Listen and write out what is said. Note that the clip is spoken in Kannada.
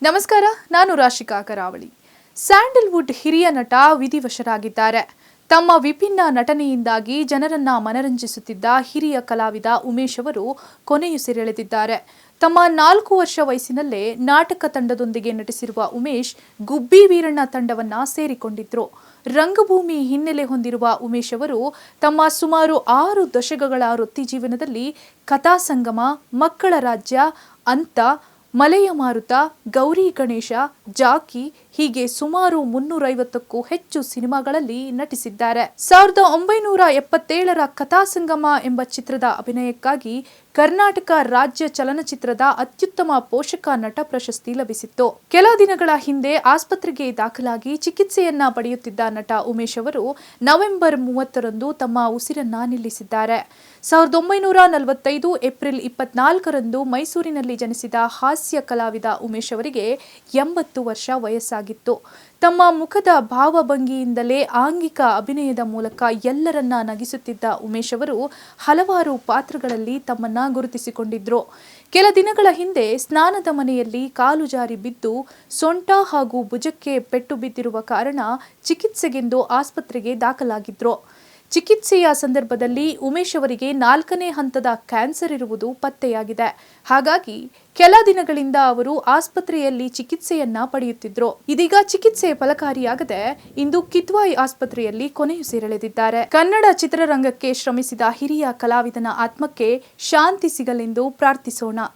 ನಮಸ್ಕಾರ, ನಾನು ರಾಶಿಕಾ ಕರಾವಳಿ. ಸ್ಯಾಂಡಲ್ವುಡ್ ಹಿರಿಯ ನಟ ವಿಧಿವಶರಾಗಿದ್ದಾರೆ. ತಮ್ಮ ವಿಭಿನ್ನ ನಟನೆಯಿಂದಾಗಿ ಜನರನ್ನ ಮನರಂಜಿಸುತ್ತಿದ್ದ ಹಿರಿಯ ಕಲಾವಿದ ಉಮೇಶ್ ಅವರು ಕೊನೆಯುಸಿರೆಳೆದಿದ್ದಾರೆ. ತಮ್ಮ 4 ವರ್ಷ ವಯಸ್ಸಿನಲ್ಲೇ ನಾಟಕ ತಂಡದೊಂದಿಗೆ ನಟಿಸಿರುವ ಉಮೇಶ್ ಗುಬ್ಬಿ ವೀರಣ್ಣ ತಂಡವನ್ನ ಸೇರಿಕೊಂಡಿದ್ರು. ರಂಗಭೂಮಿ ಹಿನ್ನೆಲೆ ಹೊಂದಿರುವ ಉಮೇಶ್ ಅವರು ತಮ್ಮ ಸುಮಾರು 6 ದಶಕಗಳ ವೃತ್ತಿ ಜೀವನದಲ್ಲಿ ಕಥಾಸಂಗಮ, ಮಕ್ಕಳ ರಾಜ್ಯ, ಅಂತ, ಮಲೆಯ ಮಾರುತ, ಗೌರಿ ಗಣೇಶ, ಜಾಕಿ ಹೀಗೆ ಸುಮಾರು 350ಕ್ಕೂ ಹೆಚ್ಚು ಸಿನಿಮಾಗಳಲ್ಲಿ ನಟಿಸಿದ್ದಾರೆ. 1977ರ ಕಥಾಸಂಗಮ ಎಂಬ ಚಿತ್ರದ ಅಭಿನಯಕ್ಕಾಗಿ ಕರ್ನಾಟಕ ರಾಜ್ಯ ಚಲನಚಿತ್ರದ ಅತ್ಯುತ್ತಮ ಪೋಷಕ ನಟ ಪ್ರಶಸ್ತಿ ಲಭಿಸಿತ್ತು. ಕೆಲ ದಿನಗಳ ಹಿಂದೆ ಆಸ್ಪತ್ರೆಗೆ ದಾಖಲಾಗಿ ಚಿಕಿತ್ಸೆಯನ್ನ ಪಡೆಯುತ್ತಿದ್ದ ನಟ ಉಮೇಶ್ ಅವರು ನವೆಂಬರ್ 30ರಂದು ತಮ್ಮ ಉಸಿರನ್ನ ನಿಲ್ಲಿಸಿದ್ದಾರೆ. 1945 ಏಪ್ರಿಲ್ 24ರಂದು ಮೈಸೂರಿನಲ್ಲಿ ಜನಿಸಿದ ಹಾಸ್ಯ ಕಲಾವಿದ ಉಮೇಶ್ ಅವರಿಗೆ 80 ವರ್ಷ ವಯಸ್ಸಾಗಿತ್ತು. ತಮ್ಮ ಮುಖದ ಭಾವಭಂಗಿಯಿಂದಲೇ ಆಂಗಿಕ ಅಭಿನಯದ ಮೂಲಕ ಎಲ್ಲರನ್ನ ನಗಿಸುತ್ತಿದ್ದ ಉಮೇಶ್ ಅವರು ಹಲವಾರು ಪಾತ್ರಗಳಲ್ಲಿ ತಮ್ಮನ್ನ ಗುರುತಿಸಿಕೊಂಡಿದ್ರು. ಕೆಲ ದಿನಗಳ ಹಿಂದೆ ಸ್ನಾನದ ಮನೆಯಲ್ಲಿ ಕಾಲು ಜಾರಿ ಬಿದ್ದು ಸೊಂಟ ಹಾಗೂ ಭುಜಕ್ಕೆ ಪೆಟ್ಟು ಬಿದ್ದಿರುವ ಕಾರಣ ಚಿಕಿತ್ಸೆಗೆಂದು ಆಸ್ಪತ್ರೆಗೆ ದಾಖಲಾಗಿದ್ರು. ಚಿಕಿತ್ಸೆಯ ಸಂದರ್ಭದಲ್ಲಿ ಉಮೇಶ್ ಅವರಿಗೆ 4ನೇ ಹಂತದ ಕ್ಯಾನ್ಸರ್ ಇರುವುದು ಪತ್ತೆಯಾಗಿದೆ. ಹಾಗಾಗಿ ಕೆಲ ದಿನಗಳಿಂದ ಅವರು ಆಸ್ಪತ್ರೆಯಲ್ಲಿ ಚಿಕಿತ್ಸೆಯನ್ನ ಪಡೆಯುತ್ತಿದ್ರು. ಇದೀಗ ಚಿಕಿತ್ಸೆ ಫಲಕಾರಿಯಾಗದೆ ಇಂದು ಕಿದ್ವಾಯಿ ಆಸ್ಪತ್ರೆಯಲ್ಲಿ ಕೊನೆಯುಸಿರೆಳೆದಿದ್ದಾರೆ. ಕನ್ನಡ ಚಿತ್ರರಂಗಕ್ಕೆ ಶ್ರಮಿಸಿದ ಹಿರಿಯ ಕಲಾವಿದನ ಆತ್ಮಕ್ಕೆ ಶಾಂತಿ ಸಿಗಲೆಂದು ಪ್ರಾರ್ಥಿಸೋಣ.